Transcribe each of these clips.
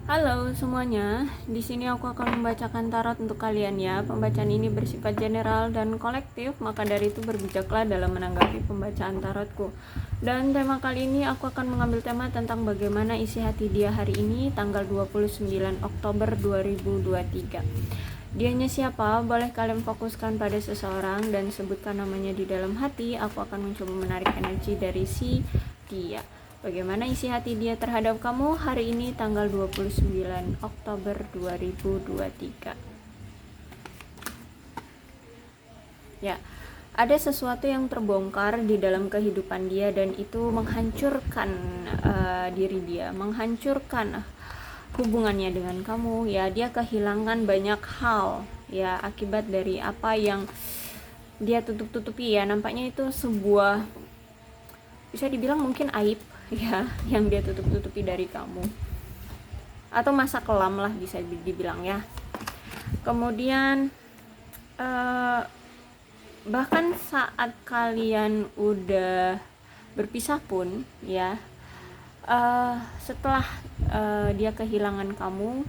Halo semuanya, di sini aku akan membacakan tarot untuk kalian ya. Pembacaan ini bersifat general dan kolektif, maka dari itu berbijaklah dalam menanggapi pembacaan tarotku. Dan tema kali ini aku akan mengambil tema tentang bagaimana isi hati dia hari ini, tanggal 29 Oktober 2023. Dianya siapa? Boleh kalian fokuskan pada seseorang dan sebutkan namanya di dalam hati. Aku akan mencoba menarik energi dari si dia. Bagaimana isi hati dia terhadap kamu hari ini tanggal 29 Oktober 2023. Ya, ada sesuatu yang terbongkar di dalam kehidupan dia dan itu menghancurkan diri dia, menghancurkan hubungannya dengan kamu ya. Dia kehilangan banyak hal ya akibat dari apa yang dia tutup-tutupi ya. Nampaknya itu sebuah, bisa dibilang mungkin aib ya, yang dia tutup-tutupi dari kamu, atau masa kelam lah bisa dibilang ya. Kemudian bahkan saat kalian udah berpisah pun ya, setelah dia kehilangan kamu,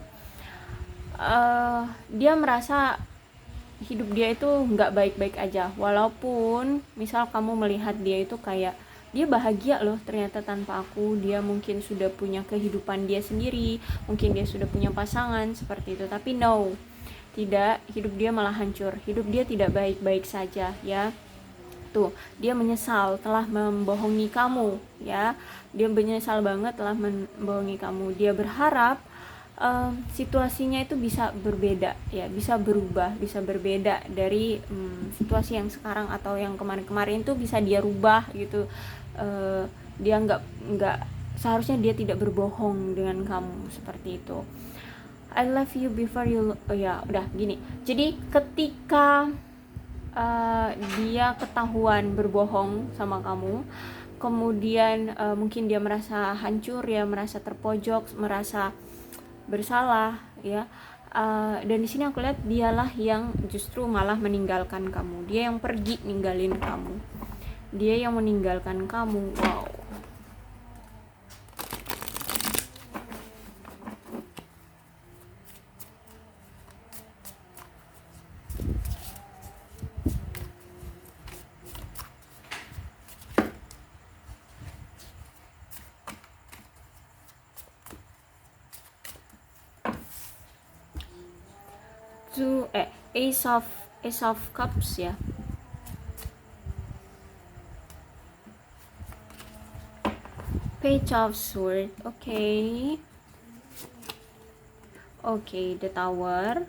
dia merasa hidup dia itu nggak baik-baik aja. Walaupun misal kamu melihat dia itu kayak dia bahagia loh ternyata tanpa aku, dia mungkin sudah punya kehidupan dia sendiri, mungkin dia sudah punya pasangan seperti itu, tapi no, tidak, hidup dia malah hancur, hidup dia tidak baik-baik saja ya. Tuh, dia menyesal telah membohongi kamu ya, dia menyesal banget telah membohongi kamu. Dia berharap situasinya itu bisa berbeda ya, bisa berubah, bisa berbeda dari situasi yang sekarang atau yang kemarin-kemarin itu bisa dia rubah gitu. Dia nggak seharusnya dia tidak berbohong dengan kamu seperti itu. I love you before you, oh ya udah gini. Jadi ketika dia ketahuan berbohong sama kamu, kemudian mungkin dia merasa hancur ya, merasa terpojok, merasa bersalah ya. Dan di sini aku lihat dialah yang justru malah meninggalkan kamu, dia yang pergi ninggalin kamu, dia yang meninggalkan kamu. Wow. Ace of Cups ya. Page of Swords. Okay, the Tower,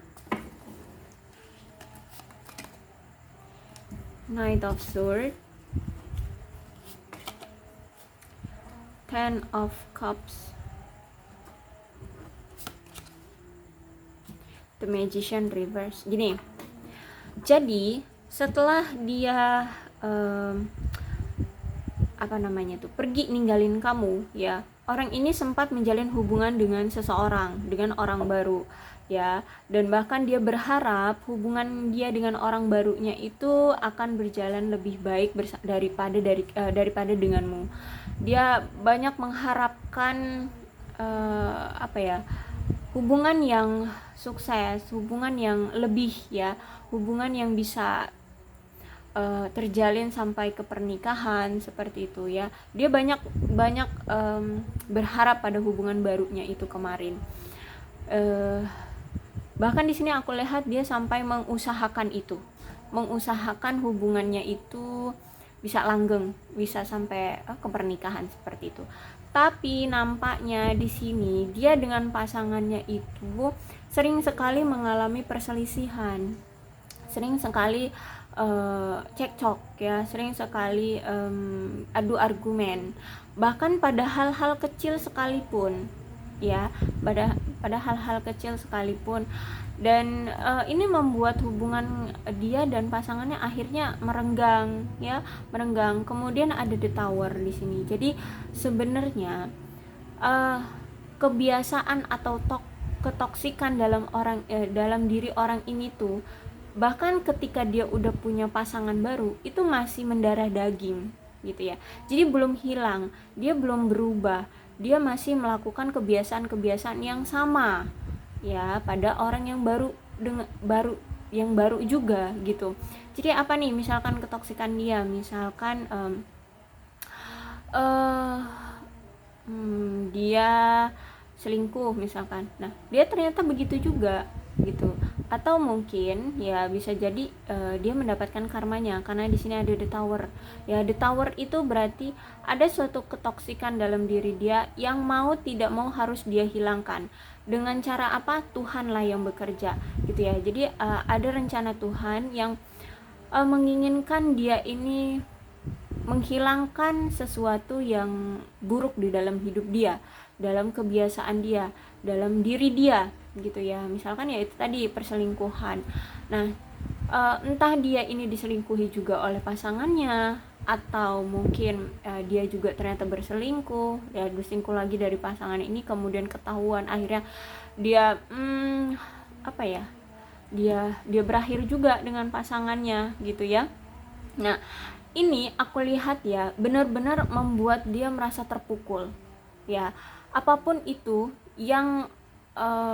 Knight of Swords, Ten of Cups, The Magician reverse. Gini, jadi setelah dia pergi ninggalin kamu ya, orang ini sempat menjalin hubungan dengan seseorang, dengan orang baru ya, dan bahkan dia berharap hubungan dia dengan orang barunya itu akan berjalan lebih baik daripada denganmu. Dia banyak mengharapkan hubungan yang sukses, hubungan yang lebih ya, hubungan yang bisa terjalin sampai ke pernikahan seperti itu ya. Dia banyak berharap pada hubungan barunya itu kemarin. Bahkan di sini aku lihat dia sampai mengusahakan mengusahakan hubungannya itu bisa langgeng, bisa sampai ke pernikahan seperti itu. Tapi nampaknya di sini dia dengan pasangannya itu sering sekali mengalami perselisihan, sering sekali cekcok ya, sering sekali adu argumen, bahkan pada hal-hal kecil sekalipun ya, pada hal-hal kecil sekalipun. Dan ini membuat hubungan dia dan pasangannya akhirnya merenggang ya, merenggang. Kemudian ada The Tower di sini. Jadi sebenarnya kebiasaan atau ketoksikan dalam diri orang ini tuh, bahkan ketika dia udah punya pasangan baru itu masih mendarah daging gitu ya. Jadi belum hilang, dia belum berubah, dia masih melakukan kebiasaan-kebiasaan yang sama ya pada orang yang baru juga gitu. Jadi apa nih, misalkan ketoksikan dia, misalkan dia selingkuh misalkan. Nah, dia ternyata begitu juga gitu. Atau mungkin ya bisa jadi dia mendapatkan karmanya karena di sini ada the tower. Ya, the tower itu berarti ada suatu ketoksikan dalam diri dia yang mau tidak mau harus dia hilangkan. Dengan cara apa? Tuhanlah yang bekerja gitu ya. Jadi ada rencana Tuhan yang menginginkan dia ini menghilangkan sesuatu yang buruk di dalam hidup dia, dalam kebiasaan dia, dalam diri dia gitu ya. Misalkan ya itu tadi perselingkuhan. Nah, entah dia ini diselingkuhi juga oleh pasangannya, atau mungkin dia juga ternyata berselingkuh, ya berselingkuh lagi dari pasangan ini, kemudian ketahuan, akhirnya dia apa ya, dia berakhir juga dengan pasangannya gitu ya. Nah, ini aku lihat ya benar-benar membuat dia merasa terpukul ya. Apapun itu yang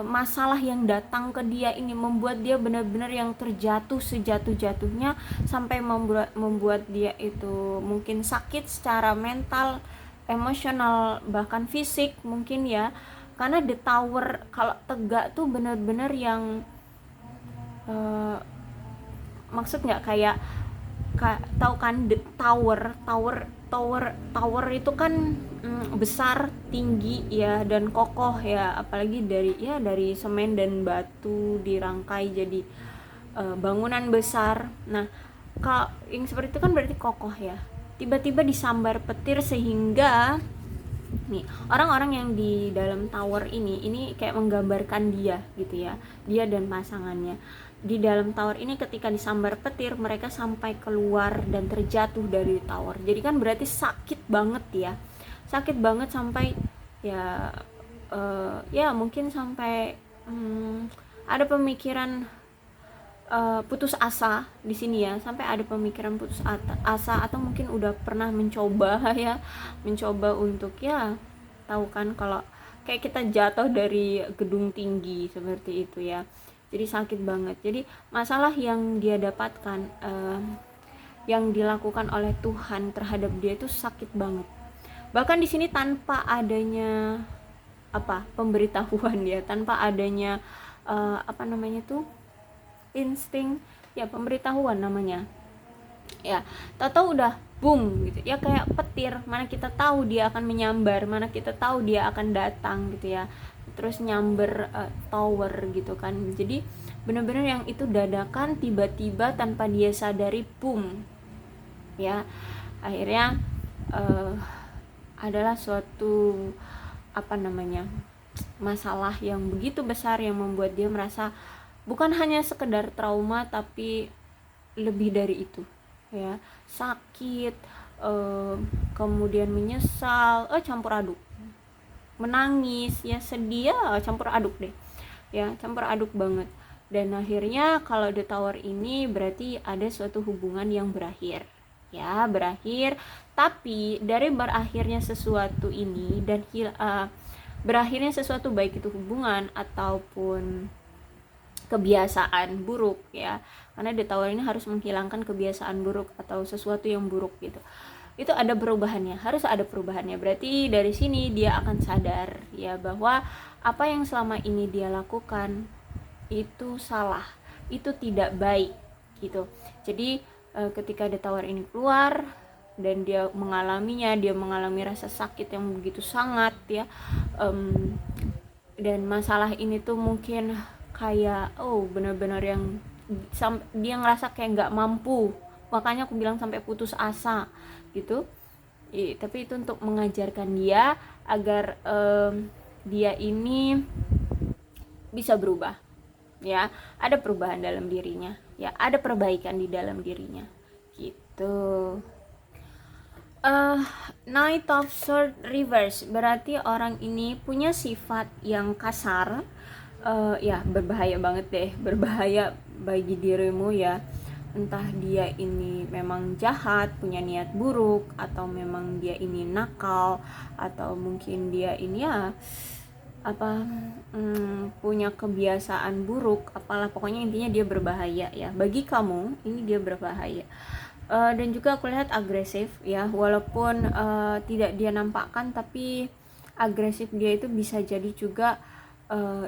masalah yang datang ke dia ini membuat dia benar-benar yang terjatuh sejatuh-jatuhnya, sampai membuat dia itu mungkin sakit secara mental, emosional, bahkan fisik mungkin ya. Karena the tower kalau tegak tuh benar-benar yang maksud nggak kayak tahu kan the tower itu kan besar, tinggi ya, dan kokoh ya, apalagi dari semen dan batu dirangkai jadi bangunan besar. Nah, kalau yang seperti itu kan berarti kokoh ya. Tiba-tiba disambar petir sehingga nih orang-orang yang di dalam tower ini kayak menggambarkan dia gitu ya, dia dan pasangannya di dalam tower ini. Ketika disambar petir, mereka sampai keluar dan terjatuh dari tower. Jadi kan berarti sakit banget ya, sakit banget sampai ya ya mungkin sampai ada pemikiran putus asa di sini ya, sampai ada pemikiran putus asa, atau mungkin udah pernah mencoba ya, mencoba untuk ya tahu kan kalau kayak kita jatuh dari gedung tinggi seperti itu ya. Jadi sakit banget. Jadi masalah yang dia dapatkan, yang dilakukan oleh Tuhan terhadap dia itu sakit banget. Bahkan di sini tanpa adanya pemberitahuan ya, tanpa adanya insting ya, pemberitahuan namanya ya. Tahu-tahu udah boom gitu ya, kayak petir, mana kita tahu dia akan menyambar, mana kita tahu dia akan datang gitu ya, terus nyamber tower gitu kan. Jadi benar-benar yang itu dadakan, tiba-tiba tanpa dia sadari, boom ya. Akhirnya adalah suatu masalah yang begitu besar yang membuat dia merasa bukan hanya sekedar trauma, tapi lebih dari itu ya, sakit, kemudian menyesal, campur aduk, menangis ya, sedih ya, campur aduk deh ya, campur aduk banget. Dan akhirnya kalau the tower ini berarti ada suatu hubungan yang berakhir ya, berakhir. Tapi dari berakhirnya sesuatu ini dan berakhirnya sesuatu, baik itu hubungan ataupun kebiasaan buruk ya, karena the tower ini harus menghilangkan kebiasaan buruk atau sesuatu yang buruk gitu, itu ada perubahannya, harus ada perubahannya. Berarti dari sini dia akan sadar ya bahwa apa yang selama ini dia lakukan itu salah, itu tidak baik gitu. Jadi ketika the tower ini keluar dan dia mengalaminya, dia mengalami rasa sakit yang begitu sangat ya, dan masalah ini tuh mungkin kayak benar-benar yang dia ngerasa kayak nggak mampu, makanya aku bilang sampai putus asa gitu. Tapi itu untuk mengajarkan dia agar dia ini bisa berubah ya, ada perubahan dalam dirinya ya, ada perbaikan di dalam dirinya gitu. Knight of Swords reverse berarti orang ini punya sifat yang kasar, ya berbahaya banget deh, berbahaya bagi dirimu ya. entah dia ini memang jahat, punya niat buruk, atau memang dia ini nakal, atau mungkin dia ini ya apa punya kebiasaan buruk, apalah pokoknya intinya dia berbahaya ya. Bagi kamu ini dia berbahaya. Dan juga aku lihat agresif ya, walaupun tidak dia nampakkan, tapi agresif dia itu bisa jadi juga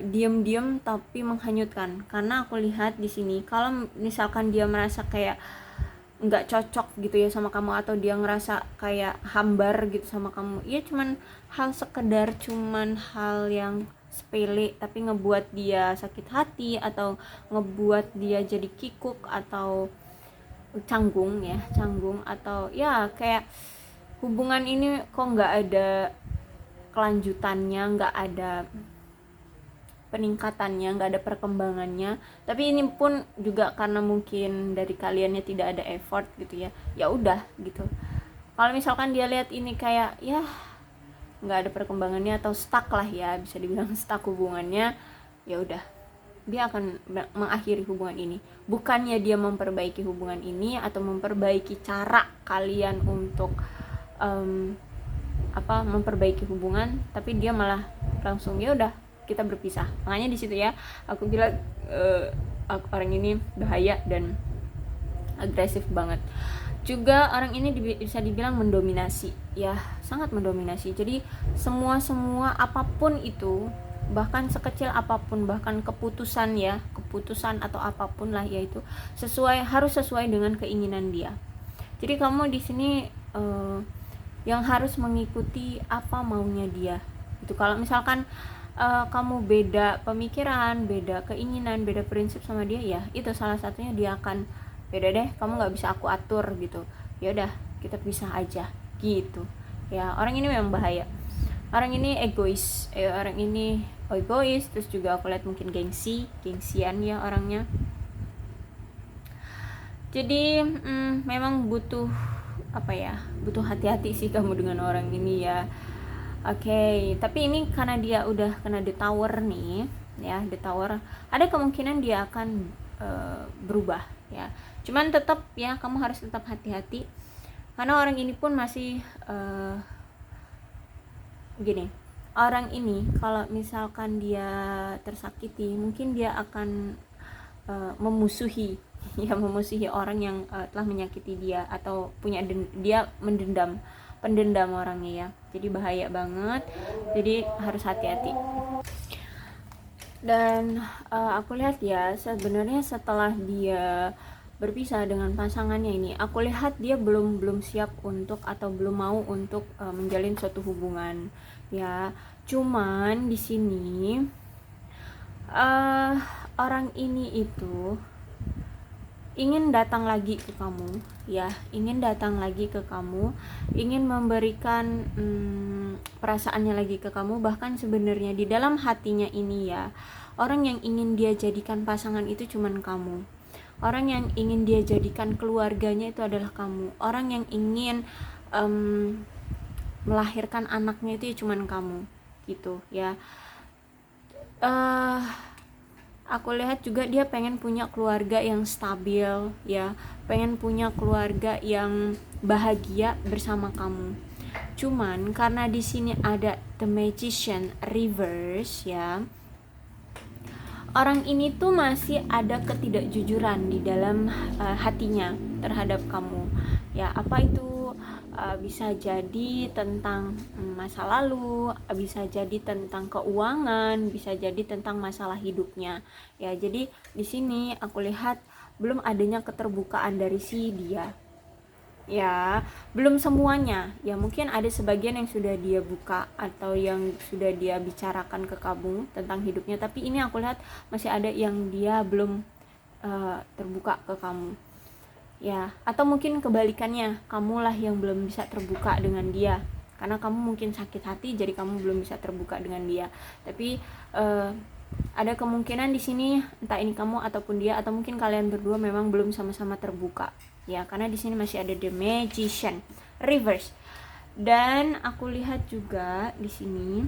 diam-diam tapi menghanyutkan. Karena aku lihat di sini kalau misalkan dia merasa kayak nggak cocok gitu ya sama kamu, atau dia ngerasa kayak hambar gitu sama kamu, ya cuman hal sekedar, cuman hal yang sepele tapi ngebuat dia sakit hati, atau ngebuat dia jadi kikuk atau canggung, atau ya kayak hubungan ini kok nggak ada kelanjutannya, nggak ada peningkatannya, nggak ada perkembangannya. Tapi ini pun juga karena mungkin dari kaliannya tidak ada effort gitu ya, ya udah gitu. Kalau misalkan dia lihat ini kayak ya nggak ada perkembangannya atau stuck lah ya, bisa dibilang stuck hubungannya, ya udah dia akan mengakhiri hubungan ini. Bukannya dia memperbaiki hubungan ini atau memperbaiki cara kalian untuk memperbaiki hubungan, tapi dia malah langsung ya udah kita berpisah. Makanya di situ ya aku bilang orang ini bahaya dan agresif banget. Juga orang ini bisa dibilang mendominasi ya, sangat mendominasi. Jadi semua apapun itu, bahkan sekecil apapun, bahkan keputusan atau apapun lah, yaitu harus sesuai dengan keinginan dia. Jadi kamu di sini yang harus mengikuti apa maunya dia. Itu kalau misalkan kamu beda pemikiran, beda keinginan, beda prinsip sama dia, ya itu salah satunya dia akan beda deh, kamu nggak bisa aku atur gitu, ya udah kita pisah aja gitu ya. Orang ini memang bahaya, orang ini egois, terus juga aku lihat mungkin gengsian ya orangnya. Jadi memang butuh butuh hati-hati sih kamu dengan orang ini ya. Oke, tapi ini karena dia udah kena The Tower nih ya, The Tower, ada kemungkinan dia akan berubah ya. Cuman tetap ya, kamu harus tetap hati-hati karena orang ini pun masih gini. Orang ini kalau misalkan dia tersakiti, mungkin dia akan memusuhi orang yang telah menyakiti dia, atau dia pendendam orangnya ya. Jadi bahaya banget, jadi harus hati-hati. Dan aku lihat ya, sebenarnya setelah dia berpisah dengan pasangannya ini, aku lihat dia belum siap untuk, atau belum mau untuk menjalin suatu hubungan ya. Cuman di sini orang ini itu ingin datang lagi ke kamu ya, ingin memberikan perasaannya lagi ke kamu. Bahkan sebenarnya di dalam hatinya ini ya, orang yang ingin dia jadikan pasangan itu cuman kamu. Orang yang ingin dia jadikan keluarganya itu adalah kamu. Orang yang ingin melahirkan anaknya itu cuman kamu gitu ya. Aku lihat juga dia pengen punya keluarga yang stabil ya, pengen punya keluarga yang bahagia bersama kamu. Cuman karena di sini ada The Magician reverse ya, orang ini tuh masih ada ketidakjujuran di dalam hatinya terhadap kamu ya. Apa itu? Bisa jadi tentang masa lalu, bisa jadi tentang keuangan, bisa jadi tentang masalah hidupnya ya. Jadi di sini aku lihat belum adanya keterbukaan dari si dia ya, belum semuanya ya. Mungkin ada sebagian yang sudah dia buka atau yang sudah dia bicarakan ke kamu tentang hidupnya, tapi ini aku lihat masih ada yang dia belum terbuka ke kamu ya. Atau mungkin kebalikannya, kamulah yang belum bisa terbuka dengan dia karena kamu mungkin sakit hati, jadi kamu belum bisa terbuka dengan dia. Tapi ada kemungkinan di sini entah ini kamu ataupun dia, atau mungkin kalian berdua memang belum sama-sama terbuka ya, karena di sini masih ada The Magician reverse. Dan aku lihat juga di sini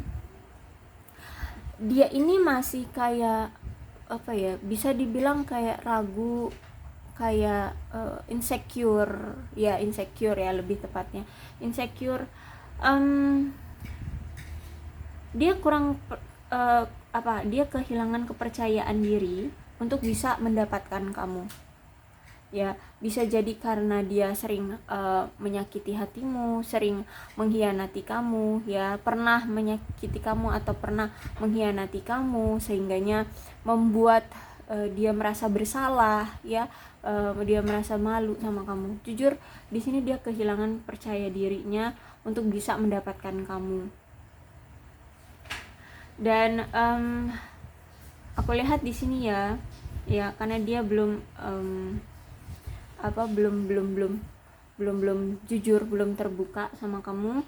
dia ini masih kayak bisa dibilang kayak ragu kayak insecure ya, lebih tepatnya insecure. Dia kurang dia kehilangan kepercayaan diri untuk bisa mendapatkan kamu ya. Bisa jadi karena dia sering menyakiti hatimu, sering mengkhianati kamu ya, pernah menyakiti kamu atau pernah mengkhianati kamu, sehingganya membuat dia merasa bersalah ya, dia merasa malu sama kamu. Jujur di sini dia kehilangan percaya dirinya untuk bisa mendapatkan kamu. Dan aku lihat di sini ya karena dia belum jujur, belum terbuka sama kamu.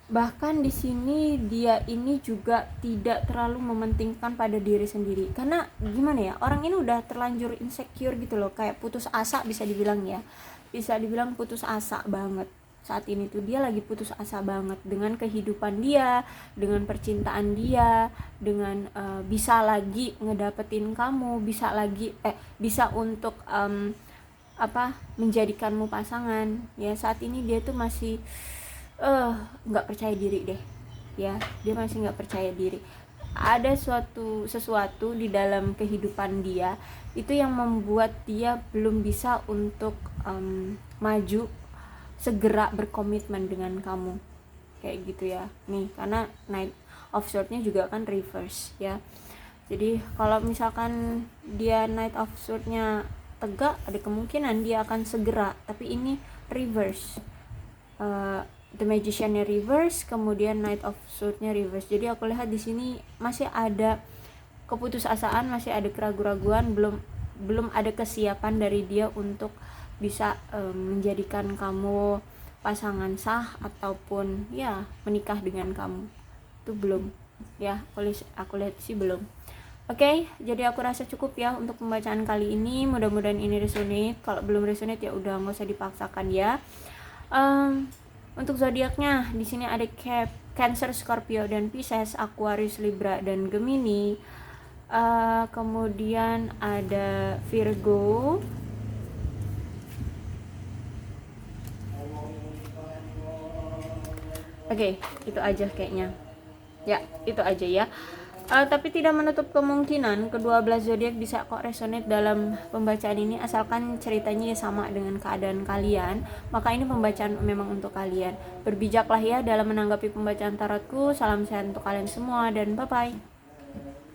Bahkan di sini dia ini juga tidak terlalu mementingkan pada diri sendiri, karena gimana ya, orang ini udah terlanjur insecure gitu loh, kayak putus asa bisa dibilang ya, bisa dibilang putus asa banget. Saat ini tuh dia lagi putus asa banget dengan kehidupan dia, dengan percintaan dia, dengan bisa lagi ngedapetin kamu, bisa untuk menjadikanmu pasangan ya. Saat ini dia tuh masih nggak percaya diri deh ya, dia masih nggak percaya diri. Ada sesuatu di dalam kehidupan dia itu yang membuat dia belum bisa untuk maju, segera berkomitmen dengan kamu kayak gitu ya nih, karena Knight of Swords-nya juga kan reverse ya. Jadi kalau misalkan dia Knight of Swords-nya tegak, ada kemungkinan dia akan segera, tapi ini reverse. The Magician-nya reverse, kemudian Knight of Swords-nya reverse. Jadi aku lihat di sini masih ada keputusasaan, masih ada keraguan-raguan, belum ada kesiapan dari dia untuk bisa menjadikan kamu pasangan sah ataupun ya menikah dengan kamu. Itu belum ya, aku lihat sih belum. Oke, jadi aku rasa cukup ya untuk pembacaan kali ini. Mudah-mudahan ini resonate. Kalau belum resonate ya udah nggak usah dipaksakan ya. Untuk zodiaknya di sini ada Cancer, Scorpio dan Pisces, Aquarius, Libra dan Gemini. Kemudian ada Virgo. Oke, itu aja kayaknya. Ya, itu aja ya. Tapi tidak menutup kemungkinan kedua belas zodiak bisa kok resonate dalam pembacaan ini, asalkan ceritanya sama dengan keadaan kalian. Maka ini pembacaan memang untuk kalian. Berbijaklah ya dalam menanggapi pembacaan tarotku. Salam sehat untuk kalian semua dan bye bye.